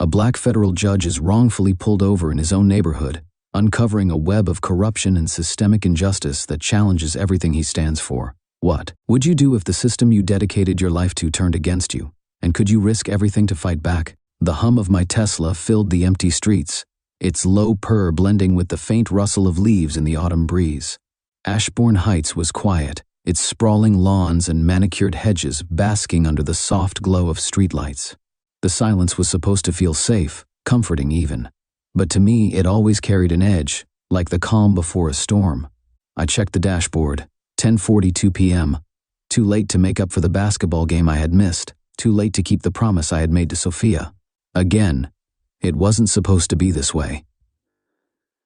A black federal judge is wrongfully pulled over in his own neighborhood, uncovering a web of corruption and systemic injustice that challenges everything he stands for. What would you do if the system you dedicated your life to turned against you? And could you risk everything to fight back? The hum of my Tesla filled the empty streets, its low purr blending with the faint rustle of leaves in the autumn breeze. Ashbourne Heights was quiet, its sprawling lawns and manicured hedges basking under the soft glow of streetlights. The silence was supposed to feel safe, comforting even. But to me, it always carried an edge, like the calm before a storm. I checked the dashboard. 10:42 p.m. Too late to make up for the basketball game I had missed. Too late to keep the promise I had made to Sophia. Again, it wasn't supposed to be this way.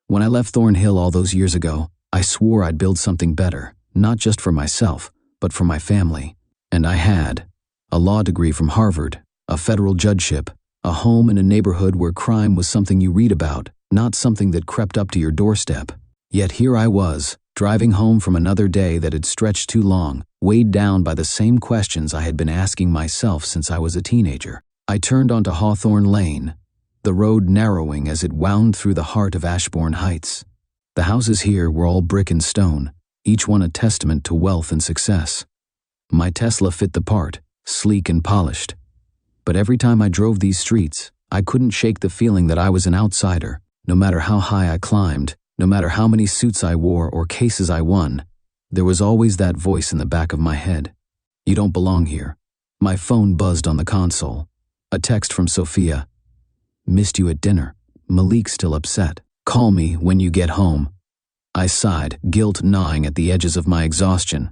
When I left Thornhill all those years ago, I swore I'd build something better, not just for myself, but for my family. And I had. A law degree from Harvard, a federal judgeship, a home in a neighborhood where crime was something you read about, not something that crept up to your doorstep. Yet here I was, driving home from another day that had stretched too long, weighed down by the same questions I had been asking myself since I was a teenager. I turned onto Hawthorne Lane, the road narrowing as it wound through the heart of Ashbourne Heights. The houses here were all brick and stone, each one a testament to wealth and success. My Tesla fit the part, sleek and polished. But every time I drove these streets, I couldn't shake the feeling that I was an outsider. No matter how high I climbed, no matter how many suits I wore or cases I won, there was always that voice in the back of my head. You don't belong here. My phone buzzed on the console. A text from Sophia. Missed you at dinner. Malik still upset. Call me when you get home. I sighed, guilt gnawing at the edges of my exhaustion.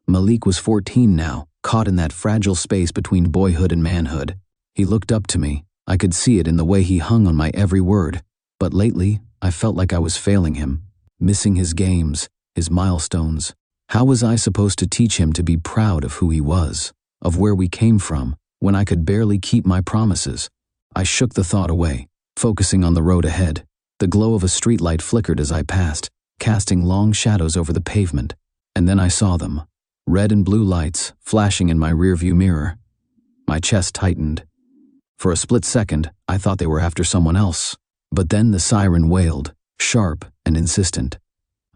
Malik was 14 now, caught in that fragile space between boyhood and manhood. He looked up to me. I could see it in the way he hung on my every word. But lately, I felt like I was failing him, missing his games, his milestones. How was I supposed to teach him to be proud of who he was, of where we came from, when I could barely keep my promises? I shook the thought away, focusing on the road ahead. The glow of a streetlight flickered as I passed, casting long shadows over the pavement. And then I saw them. Red and blue lights flashing in my rearview mirror. My chest tightened. For a split second, I thought they were after someone else. But then the siren wailed, sharp and insistent.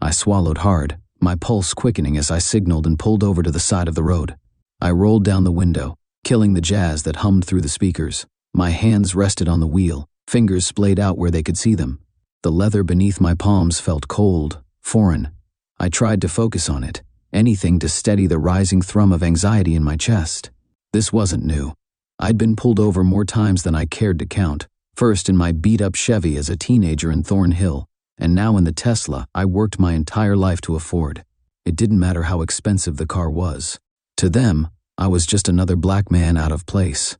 I swallowed hard, my pulse quickening as I signaled and pulled over to the side of the road. I rolled down the window, killing the jazz that hummed through the speakers. My hands rested on the wheel, fingers splayed out where they could see them. The leather beneath my palms felt cold, foreign. I tried to focus on it, anything to steady the rising thrum of anxiety in my chest. This wasn't new. I'd been pulled over more times than I cared to count, first in my beat-up Chevy as a teenager in Thornhill, and now in the Tesla I worked my entire life to afford. It didn't matter how expensive the car was. To them, I was just another black man out of place.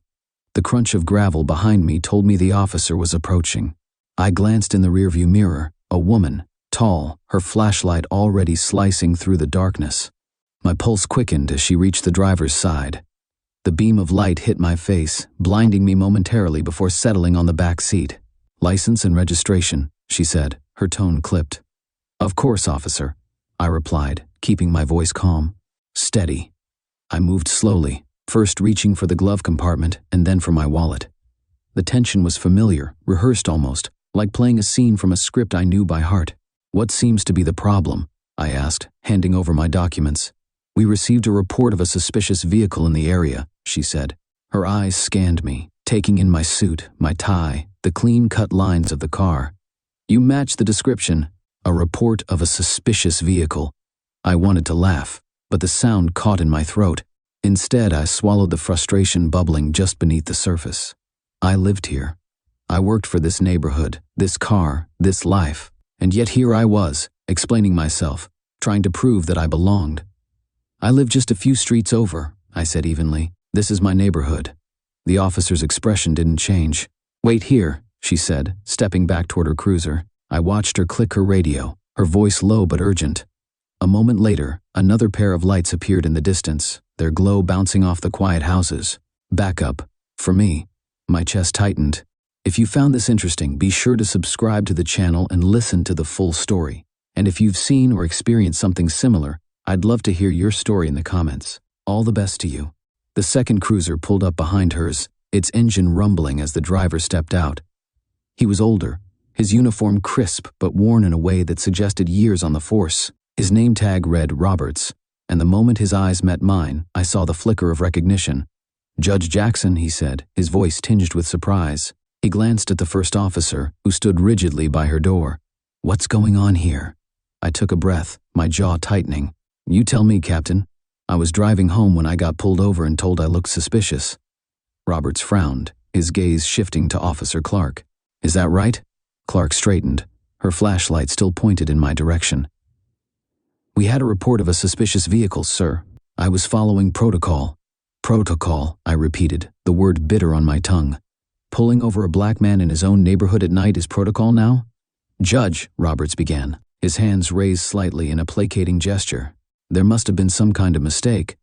The crunch of gravel behind me told me the officer was approaching. I glanced in the rearview mirror, a woman, tall, her flashlight already slicing through the darkness. My pulse quickened as she reached the driver's side. The beam of light hit my face, blinding me momentarily before settling on the back seat. "License and registration," she said, her tone clipped. "Of course, officer," I replied, keeping my voice calm. "Steady." I moved slowly, first reaching for the glove compartment and then for my wallet. The tension was familiar, rehearsed almost, like playing a scene from a script I knew by heart. "What seems to be the problem?" I asked, handing over my documents. "We received a report of a suspicious vehicle in the area," she said. Her eyes scanned me, taking in my suit, my tie, the clean-cut lines of the car. "You match the description." A report of a suspicious vehicle. I wanted to laugh, but the sound caught in my throat. Instead, I swallowed the frustration bubbling just beneath the surface. I lived here. I worked for this neighborhood, this car, this life, and yet here I was, explaining myself, trying to prove that I belonged. "I live just a few streets over," I said evenly. "This is my neighborhood." The officer's expression didn't change. "Wait here," she said, stepping back toward her cruiser. I watched her click her radio, her voice low but urgent. A moment later, another pair of lights appeared in the distance, their glow bouncing off the quiet houses. Backup. For me. My chest tightened. If you found this interesting, be sure to subscribe to the channel and listen to the full story. And if you've seen or experienced something similar, I'd love to hear your story in the comments. All the best to you. The second cruiser pulled up behind hers, its engine rumbling as the driver stepped out. He was older, his uniform crisp but worn in a way that suggested years on the force. His name tag read Roberts, and the moment his eyes met mine, I saw the flicker of recognition. "Judge Jackson," he said, his voice tinged with surprise. He glanced at the first officer, who stood rigidly by her door. "What's going on here?" I took a breath, my jaw tightening. "You tell me, Captain. I was driving home when I got pulled over and told I looked suspicious." Roberts frowned, his gaze shifting to Officer Clark. "Is that right?" Clark straightened, her flashlight still pointed in my direction. "We had a report of a suspicious vehicle, sir. I was following protocol." "Protocol," I repeated, the word bitter on my tongue. "Pulling over a black man in his own neighborhood at night is protocol now?" "Judge," Roberts began, his hands raised slightly in a placating gesture. "There must have been some kind of mistake."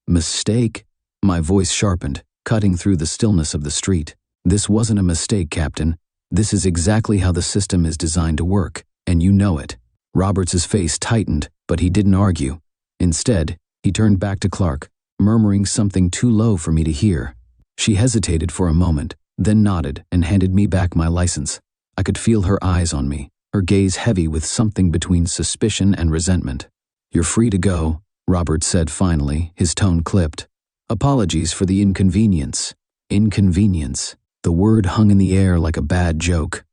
"Mistake?" My voice sharpened, cutting through the stillness of the street. "This wasn't a mistake, Captain. This is exactly how the system is designed to work, and you know it." Roberts's face tightened, but he didn't argue. Instead, he turned back to Clark, murmuring something too low for me to hear. She hesitated for a moment, then nodded and handed me back my license. I could feel her eyes on me, her gaze heavy with something between suspicion and resentment. "You're free to go," Roberts said finally, his tone clipped. "Apologies for the inconvenience." Inconvenience. The word hung in the air like a bad joke.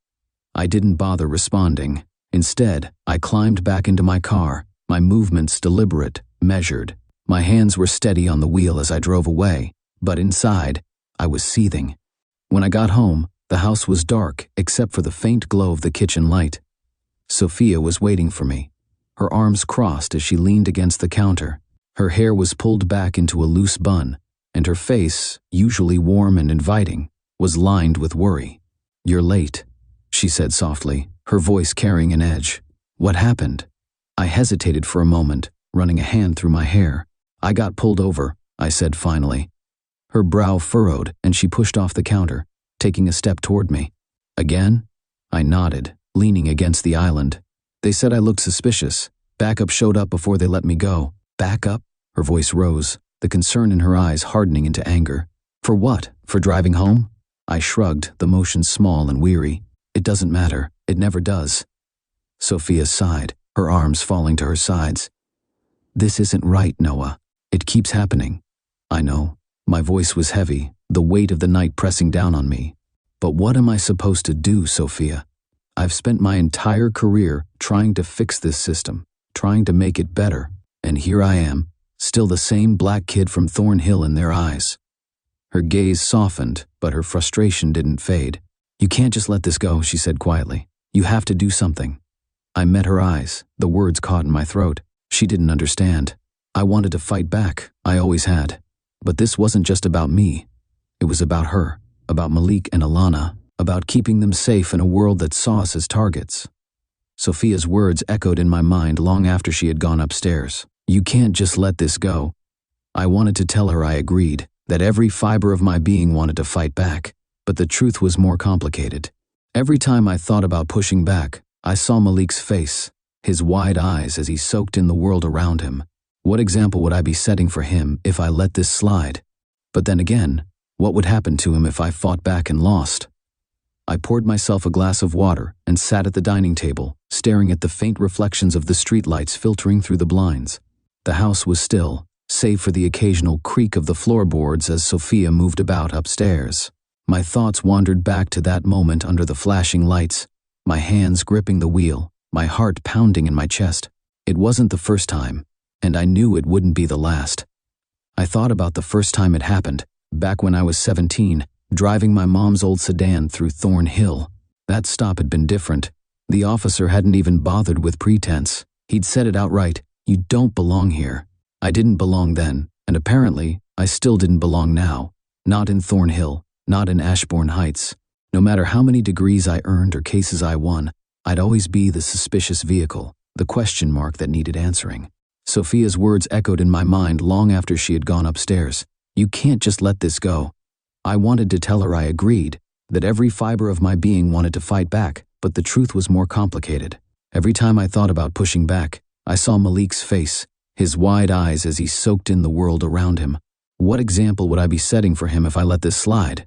I didn't bother responding. Instead, I climbed back into my car, my movements deliberate, measured. My hands were steady on the wheel as I drove away, but inside, I was seething. When I got home, the house was dark except for the faint glow of the kitchen light. Sophia was waiting for me, her arms crossed as she leaned against the counter. Her hair was pulled back into a loose bun, and her face, usually warm and inviting, was lined with worry. "You're late," she said softly, her voice carrying an edge. "What happened?" I hesitated for a moment, running a hand through my hair. "I got pulled over," I said finally. Her brow furrowed, and she pushed off the counter, taking a step toward me. "Again?" I nodded, leaning against the island. "They said I looked suspicious. Backup showed up before they let me go." "Backup?" Her voice rose, the concern in her eyes hardening into anger. "For what? For driving home?" I shrugged, the motion small and weary. "It doesn't matter. It never does." Sophia sighed, her arms falling to her sides. "This isn't right, Noah. It keeps happening." "I know." My voice was heavy, the weight of the night pressing down on me. "But what am I supposed to do, Sophia? I've spent my entire career trying to fix this system, trying to make it better, and here I am, still the same black kid from Thornhill in their eyes." Her gaze softened, but her frustration didn't fade. "You can't just let this go," she said quietly. "You have to do something." I met her eyes, the words caught in my throat. She didn't understand. I wanted to fight back, I always had. But this wasn't just about me. It was about her, about Malik and Alana, about keeping them safe in a world that saw us as targets. Sophia's words echoed in my mind long after she had gone upstairs. "You can't just let this go." I wanted to tell her I agreed, that every fiber of my being wanted to fight back, but the truth was more complicated. Every time I thought about pushing back, I saw Malik's face, his wide eyes as he soaked in the world around him. What example would I be setting for him if I let this slide? But then again, what would happen to him if I fought back and lost? I poured myself a glass of water and sat at the dining table, staring at the faint reflections of the streetlights filtering through the blinds. The house was still, save for the occasional creak of the floorboards as Sophia moved about upstairs. My thoughts wandered back to that moment under the flashing lights, my hands gripping the wheel, my heart pounding in my chest. It wasn't the first time, and I knew it wouldn't be the last. I thought about the first time it happened, back when I was 17, driving my mom's old sedan through Thornhill. That stop had been different. The officer hadn't even bothered with pretense. He'd said it outright, "You don't belong here." I didn't belong then, and apparently, I still didn't belong now. Not in Thornhill, not in Ashbourne Heights. No matter how many degrees I earned or cases I won, I'd always be the suspicious vehicle, the question mark that needed answering. Sophia's words echoed in my mind long after she had gone upstairs. "You can't just let this go." I wanted to tell her I agreed, that every fiber of my being wanted to fight back, but the truth was more complicated. Every time I thought about pushing back, I saw Malik's face, his wide eyes as he soaked in the world around him. What example would I be setting for him if I let this slide?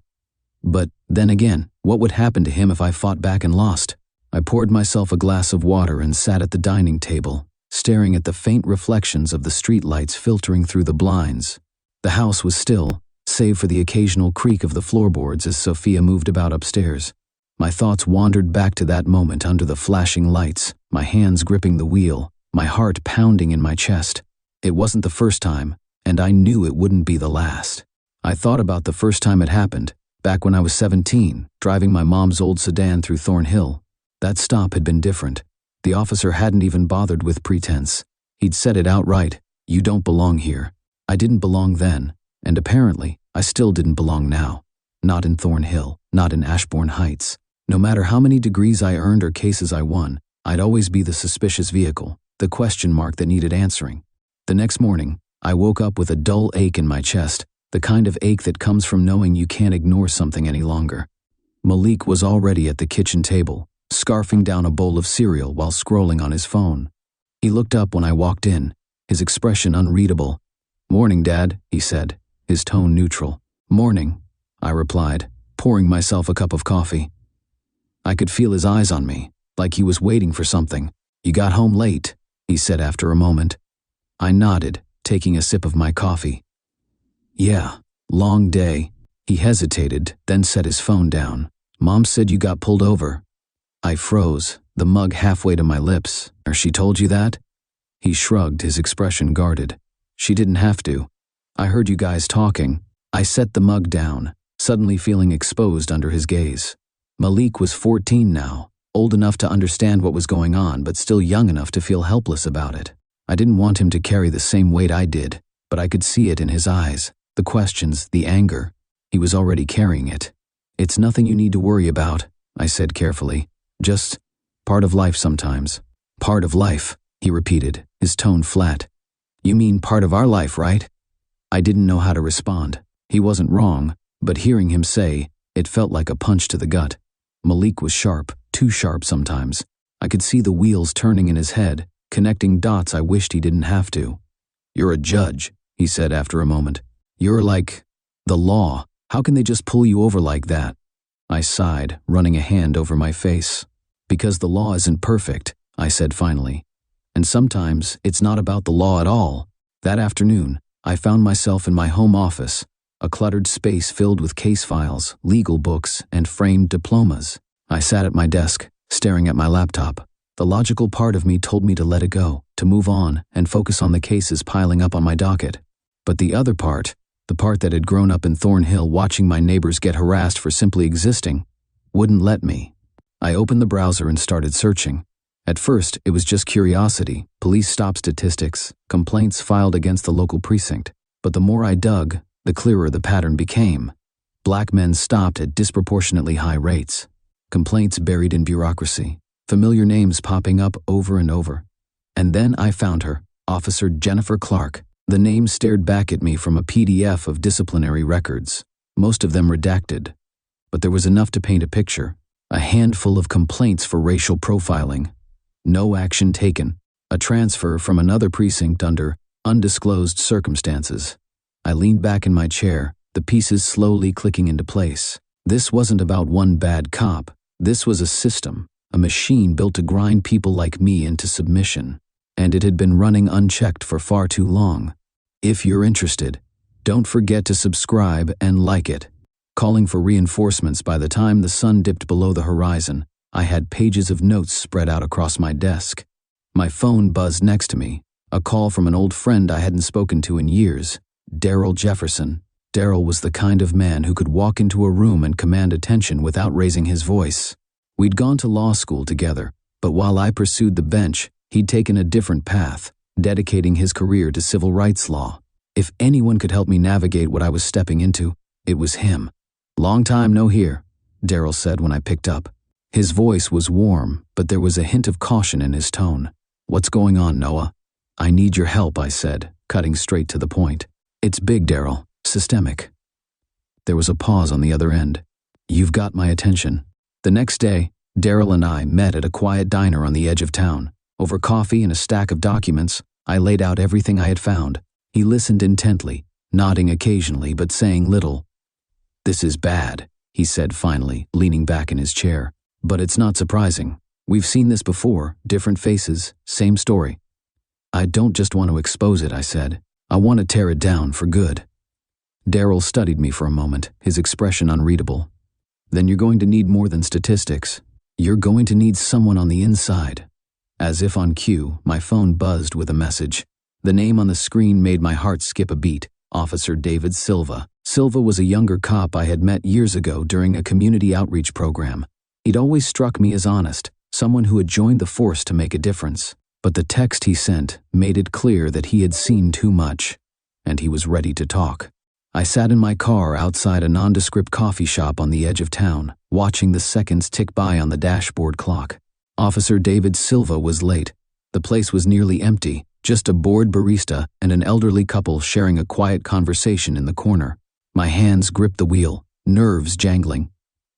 But then again, what would happen to him if I fought back and lost? I poured myself a glass of water and sat at the dining table, staring at the faint reflections of the streetlights filtering through the blinds. The house was still, save for the occasional creak of the floorboards as Sophia moved about upstairs. My thoughts wandered back to that moment under the flashing lights, my hands gripping the wheel, my heart pounding in my chest. It wasn't the first time, and I knew it wouldn't be the last. I thought about the first time it happened, back when I was 17, driving my mom's old sedan through Thornhill. That stop had been different. The officer hadn't even bothered with pretense. He'd said it outright, "You don't belong here." I didn't belong then, and apparently, I still didn't belong now. Not in Thornhill, not in Ashbourne Heights. No matter how many degrees I earned or cases I won, I'd always be the suspicious vehicle, the question mark that needed answering. The next morning, I woke up with a dull ache in my chest, the kind of ache that comes from knowing you can't ignore something any longer. Malik was already at the kitchen table, scarfing down a bowl of cereal while scrolling on his phone. He looked up when I walked in, his expression unreadable. "Morning, Dad," he said, his tone neutral. "Morning," I replied, pouring myself a cup of coffee. I could feel his eyes on me, like he was waiting for something. "You got home late," he said after a moment. I nodded, taking a sip of my coffee. "Yeah, long day." He hesitated, then set his phone down. "Mom said you got pulled over." I froze, the mug halfway to my lips. "Or she told you that?" He shrugged, his expression guarded. "She didn't have to. I heard you guys talking." I set the mug down, suddenly feeling exposed under his gaze. Malik was 14 now, old enough to understand what was going on, but still young enough to feel helpless about it. I didn't want him to carry the same weight I did, but I could see it in his eyes, the questions, the anger. He was already carrying it. "It's nothing you need to worry about," I said carefully. "Just part of life sometimes." "Part of life," he repeated, his tone flat. "You mean part of our life, right?" I didn't know how to respond. He wasn't wrong, but hearing him say, it felt like a punch to the gut. Malik was sharp, too sharp sometimes. I could see the wheels turning in his head, connecting dots I wished he didn't have to. "You're a judge," he said after a moment. "You're like the law. How can they just pull you over like that?" I sighed, running a hand over my face. "Because the law isn't perfect," I said finally. "And sometimes it's not about the law at all." That afternoon, I found myself in my home office, a cluttered space filled with case files, legal books, and framed diplomas. I sat at my desk, staring at my laptop. The logical part of me told me to let it go, to move on, and focus on the cases piling up on my docket. But the other part, the part that had grown up in Thornhill watching my neighbors get harassed for simply existing, wouldn't let me. I opened the browser and started searching. At first, it was just curiosity, police stop statistics, complaints filed against the local precinct. But the more I dug, the clearer the pattern became. Black men stopped at disproportionately high rates. Complaints buried in bureaucracy. Familiar names popping up over and over. And then I found her, Officer Jennifer Clark. The name stared back at me from a PDF of disciplinary records, most of them redacted. But there was enough to paint a picture. A handful of complaints for racial profiling. No action taken. A transfer from another precinct under undisclosed circumstances. I leaned back in my chair, the pieces slowly clicking into place. This wasn't about one bad cop. This was a system, a machine built to grind people like me into submission. And it had been running unchecked for far too long. If you're interested, don't forget to subscribe and like it. Calling for reinforcements. By the time the sun dipped below the horizon, I had pages of notes spread out across my desk. My phone buzzed next to me, a call from an old friend I hadn't spoken to in years, Daryl Jefferson. Daryl was the kind of man who could walk into a room and command attention without raising his voice. We'd gone to law school together, but while I pursued the bench, he'd taken a different path, dedicating his career to civil rights law. If anyone could help me navigate what I was stepping into, it was him. "Long time no hear," Daryl said when I picked up. His voice was warm, but there was a hint of caution in his tone. "What's going on, Noah?" "I need your help," I said, cutting straight to the point. "It's big, Daryl. Systemic." There was a pause on the other end. "You've got my attention." The next day, Daryl and I met at a quiet diner on the edge of town. Over coffee and a stack of documents, I laid out everything I had found. He listened intently, nodding occasionally but saying little. "This is bad," he said finally, leaning back in his chair. But it's not surprising. We've seen this before, different faces, same story. I don't just want to expose it, I said. I want to tear it down for good. Darryl studied me for a moment, his expression unreadable. Then you're going to need more than statistics. You're going to need someone on the inside. As if on cue, my phone buzzed with a message. The name on the screen made my heart skip a beat. Officer David Silva. Silva was a younger cop I had met years ago during a community outreach program. He'd always struck me as honest, someone who had joined the force to make a difference. But the text he sent made it clear that he had seen too much, and he was ready to talk. I sat in my car outside a nondescript coffee shop on the edge of town, watching the seconds tick by on the dashboard clock. Officer David Silva was late. The place was nearly empty, just a bored barista and an elderly couple sharing a quiet conversation in the corner. My hands gripped the wheel, nerves jangling.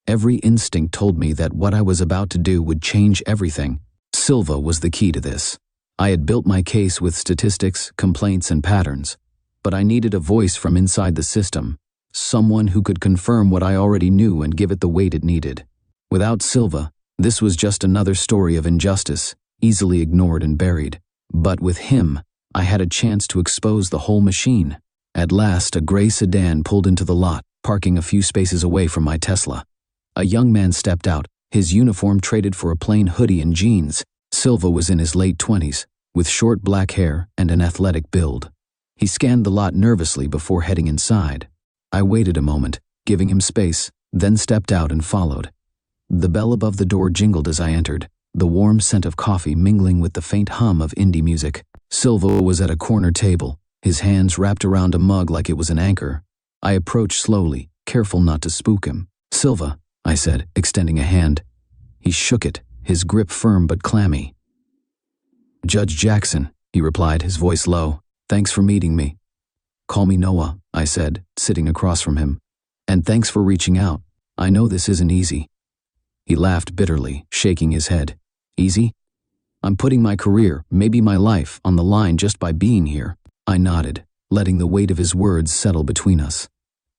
Every instinct told me that what I was about to do would change everything. Silva was the key to this. I had built my case with statistics, complaints, and patterns, but I needed a voice from inside the system, someone who could confirm what I already knew and give it the weight it needed. Without Silva, this was just another story of injustice, easily ignored and buried. But with him, I had a chance to expose the whole machine. At last, a gray sedan pulled into the lot, parking a few spaces away from my Tesla. A young man stepped out, his uniform traded for a plain hoodie and jeans. Silva was in his late 20s, with short black hair and an athletic build. He scanned the lot nervously before heading inside. I waited a moment, giving him space, then stepped out and followed. The bell above the door jingled as I entered, the warm scent of coffee mingling with the faint hum of indie music. Silva was at a corner table, his hands wrapped around a mug like it was an anchor. I approached slowly, careful not to spook him. "Silva," I said, extending a hand. He shook it, his grip firm but clammy. "Judge Jackson," he replied, his voice low. "Thanks for meeting me." "Call me Noah," I said, sitting across from him. "And thanks for reaching out. I know this isn't easy." He laughed bitterly, shaking his head. "Easy? I'm putting my career, maybe my life, on the line just by being here." I nodded, letting the weight of his words settle between us.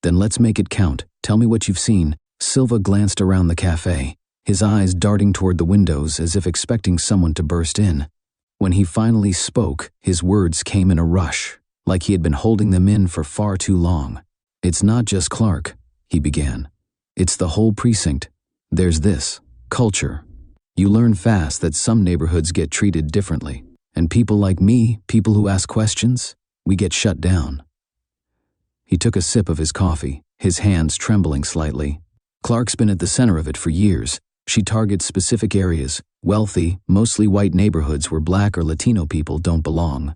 "Then let's make it count. Tell me what you've seen." Silva glanced around the cafe, his eyes darting toward the windows as if expecting someone to burst in. When he finally spoke, his words came in a rush, like he had been holding them in for far too long. "It's not just Clark," he began. "It's the whole precinct. There's this culture. You learn fast that some neighborhoods get treated differently, and people like me, people who ask questions, we get shut down." He took a sip of his coffee, his hands trembling slightly. "Clark's been at the center of it for years. She targets specific areas, wealthy, mostly white neighborhoods where Black or Latino people don't belong.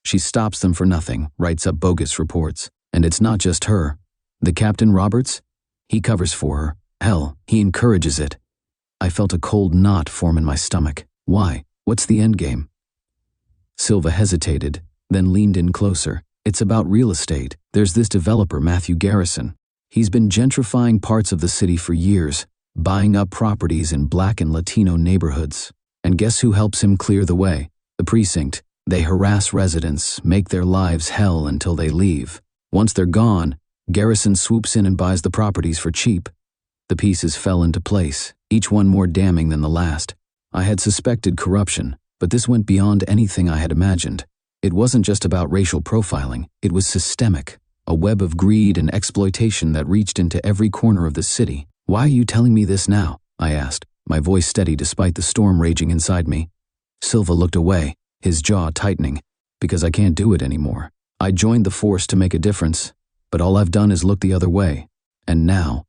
She stops them for nothing, writes up bogus reports. And it's not just her. The Captain Roberts? He covers for her. Hell, he encourages it." I felt a cold knot form in my stomach. "Why? What's the end game?" Silva hesitated, then leaned in closer. "It's about real estate. There's this developer, Matthew Garrison. He's been gentrifying parts of the city for years, buying up properties in Black and Latino neighborhoods. And guess who helps him clear the way? The precinct. They harass residents, make their lives hell until they leave. Once they're gone, Garrison swoops in and buys the properties for cheap." The pieces fell into place, each one more damning than the last. I had suspected corruption, but this went beyond anything I had imagined. It wasn't just about racial profiling, it was systemic, a web of greed and exploitation that reached into every corner of the city. "Why are you telling me this now?" I asked, my voice steady despite the storm raging inside me. Silva looked away, his jaw tightening. "Because I can't do it anymore. I joined the force to make a difference, but all I've done is look the other way. And now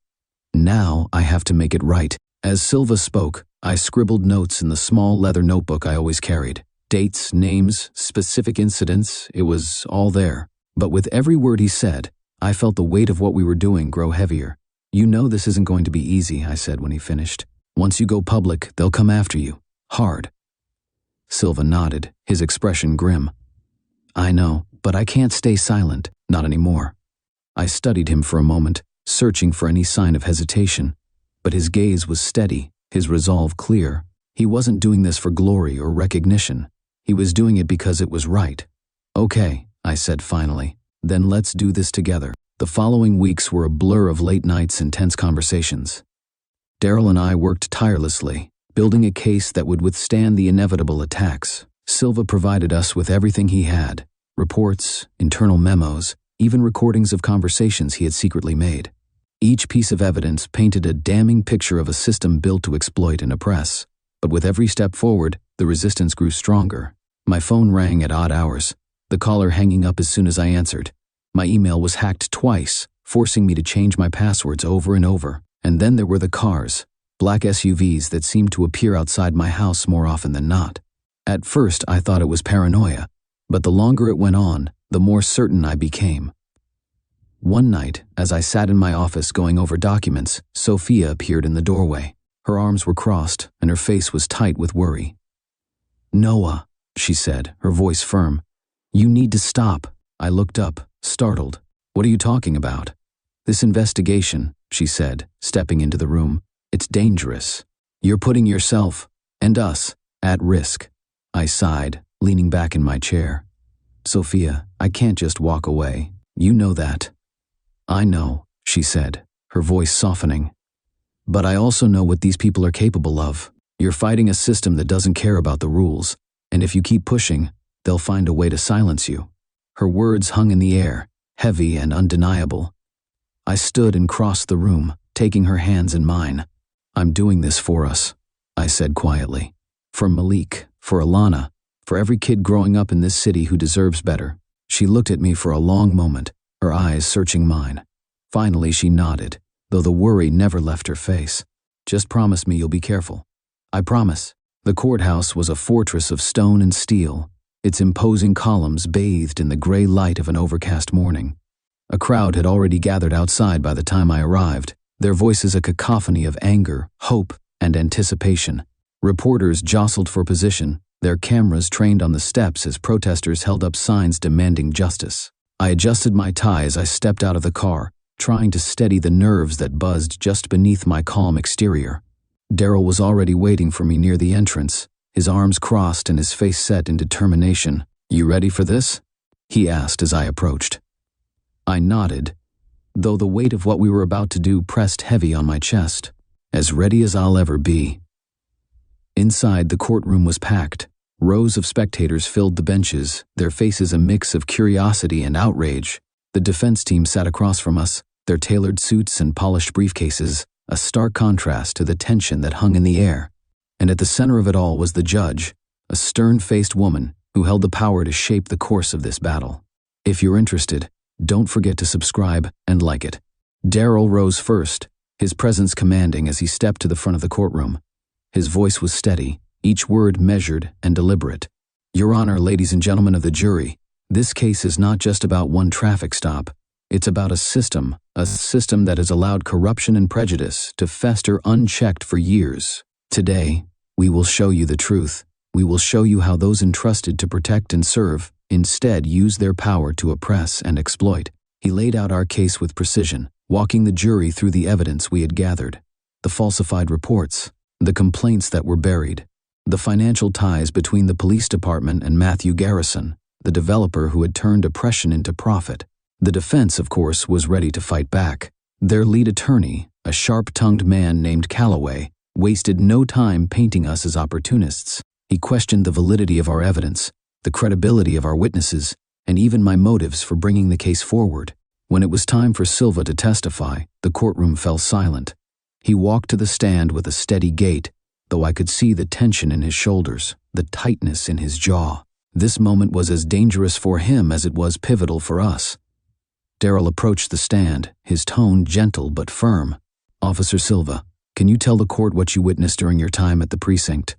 I have to make it right." As Silva spoke, I scribbled notes in the small leather notebook I always carried. Dates, names, specific incidents, it was all there. But with every word he said, I felt the weight of what we were doing grow heavier. "You know this isn't going to be easy," I said when he finished. "Once you go public, they'll come after you. Hard." Silva nodded, his expression grim. "I know, but I can't stay silent. Not anymore." I studied him for a moment, searching for any sign of hesitation. But his gaze was steady, his resolve clear. He wasn't doing this for glory or recognition. He was doing it because it was right. "Okay," I said finally. "Then let's do this together." The following weeks were a blur of late nights and tense conversations. Daryl and I worked tirelessly, building a case that would withstand the inevitable attacks. Silva provided us with everything he had: reports, internal memos, even recordings of conversations he had secretly made. Each piece of evidence painted a damning picture of a system built to exploit and oppress. But with every step forward, the resistance grew stronger. My phone rang at odd hours, the caller hanging up as soon as I answered. My email was hacked twice, forcing me to change my passwords over and over. And then there were the cars, black SUVs that seemed to appear outside my house more often than not. At first, I thought it was paranoia, but the longer it went on, the more certain I became. One night, as I sat in my office going over documents, Sophia appeared in the doorway. Her arms were crossed, and her face was tight with worry. "Noah," she said, her voice firm. "You need to stop." I looked up, startled. "What are you talking about?" "This investigation," she said, stepping into the room. "It's dangerous. You're putting yourself, and us, at risk." I sighed, leaning back in my chair. "Sophia, I can't just walk away. You know that." "I know," she said, her voice softening. "But I also know what these people are capable of. You're fighting a system that doesn't care about the rules, and if you keep pushing, they'll find a way to silence you." Her words hung in the air, heavy and undeniable. I stood and crossed the room, taking her hands in mine. "I'm doing this for us," I said quietly. "For Malik, for Alana, for every kid growing up in this city who deserves better." She looked at me for a long moment, her eyes searching mine. Finally she nodded, though the worry never left her face. "Just promise me you'll be careful." "I promise." The courthouse was a fortress of stone and steel, its imposing columns bathed in the gray light of an overcast morning. A crowd had already gathered outside by the time I arrived, their voices a cacophony of anger, hope, and anticipation. Reporters jostled for position, their cameras trained on the steps as protesters held up signs demanding justice. I adjusted my tie as I stepped out of the car, trying to steady the nerves that buzzed just beneath my calm exterior. Daryl was already waiting for me near the entrance, his arms crossed and his face set in determination. "You ready for this?" he asked as I approached. I nodded, though the weight of what we were about to do pressed heavy on my chest. "As ready as I'll ever be." Inside, the courtroom was packed. Rows of spectators filled the benches, their faces a mix of curiosity and outrage. The defense team sat across from us, their tailored suits and polished briefcases, a stark contrast to the tension that hung in the air. And at the center of it all was the judge, a stern-faced woman who held the power to shape the course of this battle. If you're interested, don't forget to subscribe and like it. Daryl rose first, his presence commanding as he stepped to the front of the courtroom. His voice was steady, each word measured and deliberate. "Your Honor, ladies and gentlemen of the jury, this case is not just about one traffic stop. It's about a system that has allowed corruption and prejudice to fester unchecked for years. Today, we will show you the truth. We will show you how those entrusted to protect and serve instead use their power to oppress and exploit." He laid out our case with precision, walking the jury through the evidence we had gathered. The falsified reports, the complaints that were buried, the financial ties between the police department and Matthew Garrison, the developer who had turned oppression into profit. The defense, of course, was ready to fight back. Their lead attorney, a sharp-tongued man named Calloway, wasted no time painting us as opportunists. He questioned the validity of our evidence, the credibility of our witnesses, and even my motives for bringing the case forward. When it was time for Silva to testify, the courtroom fell silent. He walked to the stand with a steady gait, though I could see the tension in his shoulders, the tightness in his jaw. This moment was as dangerous for him as it was pivotal for us. Daryl approached the stand, his tone gentle but firm. "Officer Silva, can you tell the court what you witnessed during your time at the precinct?"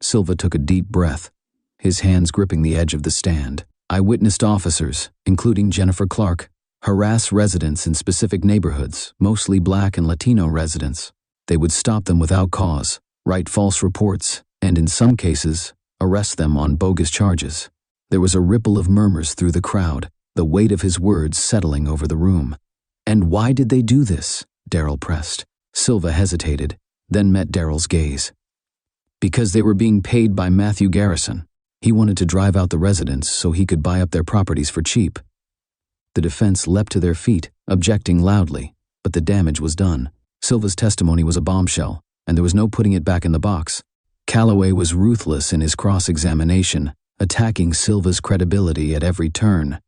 Silva took a deep breath, his hands gripping the edge of the stand. "I witnessed officers, including Jennifer Clark, harass residents in specific neighborhoods, mostly Black and Latino residents. They would stop them without cause, write false reports, and in some cases, arrest them on bogus charges." There was a ripple of murmurs through the crowd, the weight of his words settling over the room. "And why did they do this?" Daryl pressed. Silva hesitated, then met Daryl's gaze. "Because they were being paid by Matthew Garrison. He wanted to drive out the residents so he could buy up their properties for cheap." The defense leapt to their feet, objecting loudly, but the damage was done. Silva's testimony was a bombshell, and there was no putting it back in the box. Calloway was ruthless in his cross-examination, attacking Silva's credibility at every turn.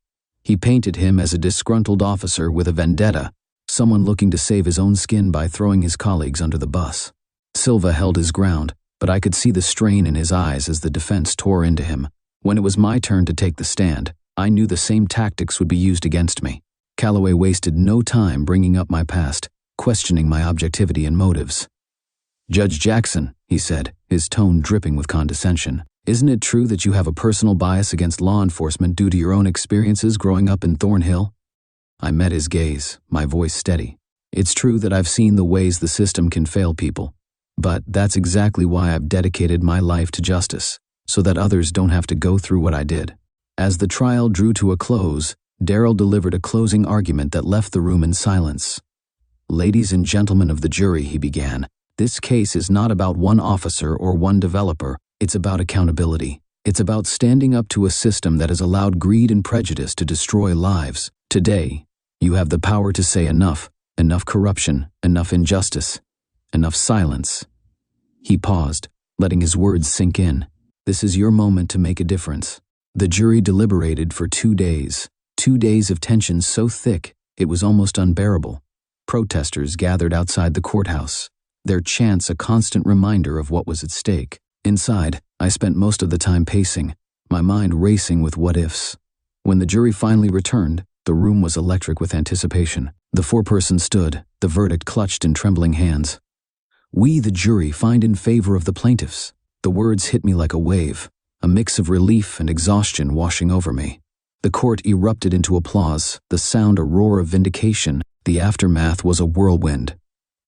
He painted him as a disgruntled officer with a vendetta, someone looking to save his own skin by throwing his colleagues under the bus. Silva held his ground, but I could see the strain in his eyes as the defense tore into him. When it was my turn to take the stand, I knew the same tactics would be used against me. Calloway wasted no time bringing up my past, questioning my objectivity and motives. "Judge Jackson," he said, his tone dripping with condescension, "isn't it true that you have a personal bias against law enforcement due to your own experiences growing up in Thornhill?" I met his gaze, my voice steady. "It's true that I've seen the ways the system can fail people, but that's exactly why I've dedicated my life to justice, so that others don't have to go through what I did." As the trial drew to a close, Darrell delivered a closing argument that left the room in silence. "Ladies and gentlemen of the jury," he began, "this case is not about one officer or one developer. It's about accountability. It's about standing up to a system that has allowed greed and prejudice to destroy lives. Today, you have the power to say enough corruption, enough injustice, enough silence." He paused, letting his words sink in. "This is your moment to make a difference." The jury deliberated for 2 days, 2 days of tension so thick it was almost unbearable. Protesters gathered outside the courthouse, their chants a constant reminder of what was at stake. Inside, I spent most of the time pacing, my mind racing with what-ifs. When the jury finally returned, the room was electric with anticipation. The foreperson stood, the verdict clutched in trembling hands. "We, the jury, find in favor of the plaintiffs." The words hit me like a wave, a mix of relief and exhaustion washing over me. The court erupted into applause, the sound a roar of vindication. The aftermath was a whirlwind.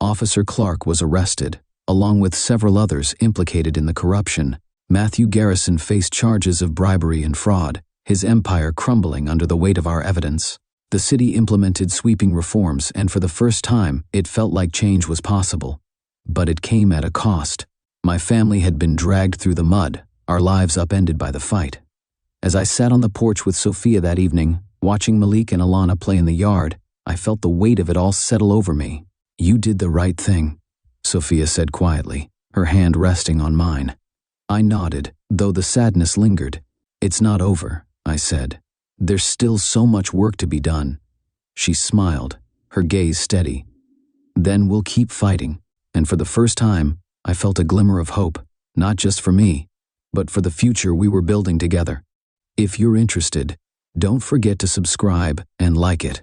Officer Clark was arrested, along with several others implicated in the corruption. Matthew Garrison faced charges of bribery and fraud, his empire crumbling under the weight of our evidence. The city implemented sweeping reforms, and for the first time, it felt like change was possible. But it came at a cost. My family had been dragged through the mud, our lives upended by the fight. As I sat on the porch with Sophia that evening, watching Malik and Alana play in the yard, I felt the weight of it all settle over me. "You did the right thing," Sophia said quietly, her hand resting on mine. I nodded, though the sadness lingered. "It's not over," I said. "There's still so much work to be done." She smiled, her gaze steady. "Then we'll keep fighting." And for the first time, I felt a glimmer of hope, not just for me, but for the future we were building together. If you're interested, don't forget to subscribe and like it.